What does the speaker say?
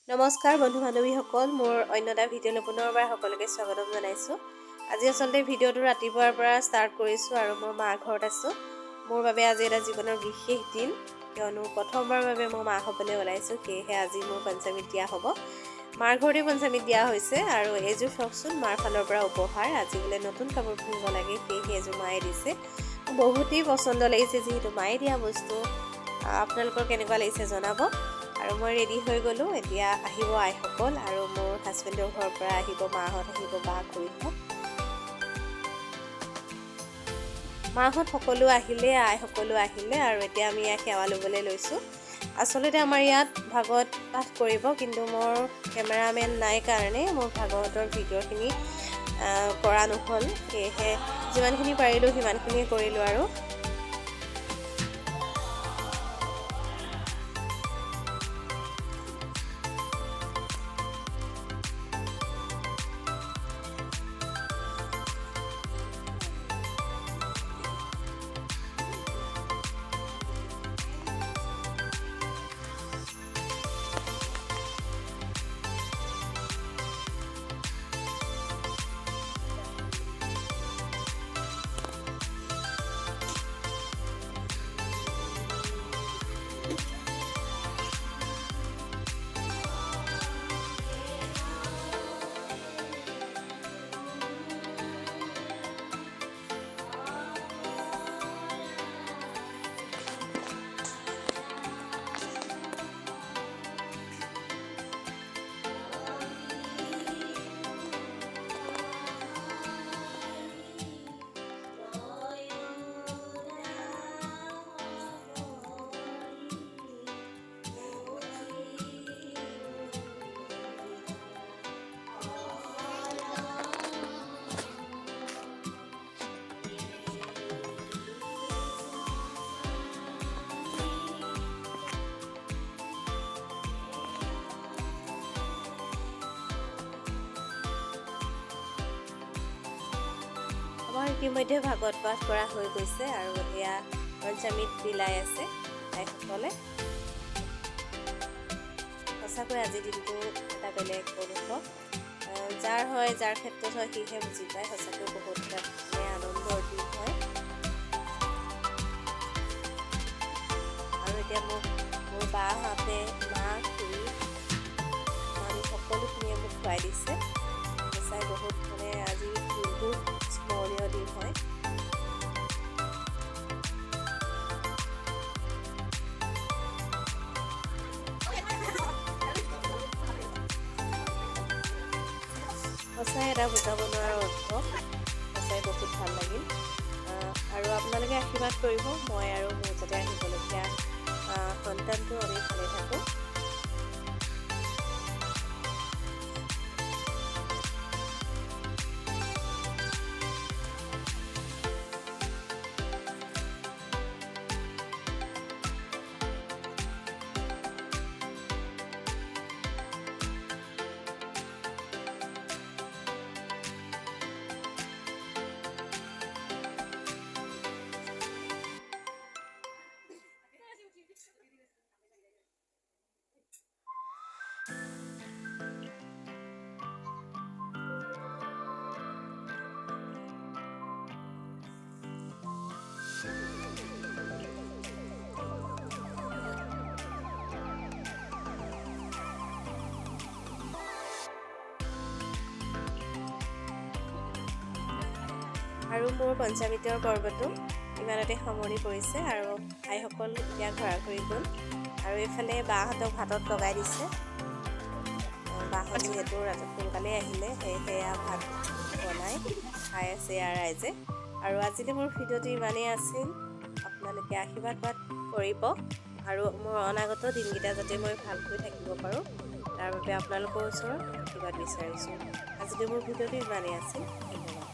নমস্কাৰ বন্ধু বান্ধৱীসকল, মোৰ অন্য এটা ভিডিঅ'লৈ পুনৰবাৰ সকলোকে স্বাগতম জনাইছোঁ। আজি আচলতে ভিডিঅ'টো ৰাতিপুৱাৰ পৰা ষ্টাৰ্ট কৰিছোঁ আৰু মই মাৰ ঘৰত আছোঁ। মোৰ বাবে আজি এটা জীৱনৰ বিশেষ দিন, কিয়নো প্ৰথমবাৰৰ বাবে মই মা হ'বলৈ ওলাইছোঁ। সেয়েহে আজি মোৰ পঞ্চমীত দিয়া হ'ব। মাৰ ঘৰতে পঞ্চমীত দিয়া হৈছে আৰু এইযোৰ চাওকচোন, মাৰ ফালৰ পৰা উপহাৰ। আজি বোলে নতুন কাপোৰ পিন্ধিব লাগে, সেয়েহে এযোৰ মায়ে দিছে। বহুতেই পচন্দ লাগিছে, যিহেতু মায়ে দিয়া বস্তু। আপোনালোকৰ কেনেকুৱা লাগিছে জনাব। আৰু মই ৰেডি হৈ গ'লোঁ। এতিয়া আহিব আইসকল আৰু মোৰ হাজবেণ্ডৰ ঘৰৰ পৰা আহিব মাহঁত, আহিব বা খুৰীহঁত। মাহঁত সকলো আহিলে, আই সকলো আহিলে আৰু এতিয়া আমি ইয়াত সেৱা ল'বলৈ লৈছোঁ। আচলতে আমাৰ ইয়াত ভাগৱত পাঠ কৰিব, কিন্তু মোৰ কেমেৰামেন নাই কাৰণে মোৰ ভাগৱতৰ ভিডিঅ'খিনি কৰা নহ'ল। সেয়েহে যিমানখিনি পাৰিলোঁ সিমানখিনিয়ে কৰিলোঁ আৰু। আমাৰ ইতিমধ্যে ভাগৱত পাঠ কৰা হৈ গৈছে আৰু এতিয়া পঞ্চমীত বিলাই আছে আইসকলে। সঁচাকৈ আজিৰ দিনটো এটা বেলেগ অনুভৱ। যাৰ হয়, যাৰ ক্ষেত্ৰত হয়, সিহে বুজি পায়। সঁচাকৈ বহুত এটা আনন্দৰ দিন হয়। আৰু এতিয়া মোৰ বাহঁতে, মা, খুৰী, মানুহ সকলোখিনিয়ে মোক খুৱাই দিছে। সঁচাই বহুত আজিৰ দিনটো স্মৰণীয় দিন হয়। সঁচাই এটা বুজাব নোৱাৰা অনুভৱ। সঁচাই বহুত ভাল লাগিল। আৰু আপোনালোকে আশীৰ্বাদ কৰিব, মই আৰু মোৰ যাতে আহিবলগীয়া সন্তানটো আমি ভালে থাকোঁ। আৰু মোৰ পঞ্চমীতৰ পৰ্বটো ইমানতে সামৰণি পৰিছে আৰু আইসকল এতিয়া ঘৰা-ঘৰি গ'ল। আৰু এইফালে বাহঁতক ভাতত লগাই দিছে। বাহঁত যিহেতু সোনকালে আহিলে, সেয়া ভাত বনাই খাই আছে ইয়াৰ ৰাইজে। আৰু আজিলৈ মোৰ ভিডিঅ'টো ইমানেই আছিল। আপোনালোকে আশীৰ্বাদ কৰিব আৰু মোৰ অনাগত দিনকেইটা যাতে মই ভালকৈ থাকিব পাৰোঁ, তাৰ বাবে আপোনালোকৰ ওচৰত আশীৰ্বাদ বিচাৰিছোঁ। আজিলৈ মোৰ ভিডিঅ'টো ইমানেই আছিল। ধন্যবাদ।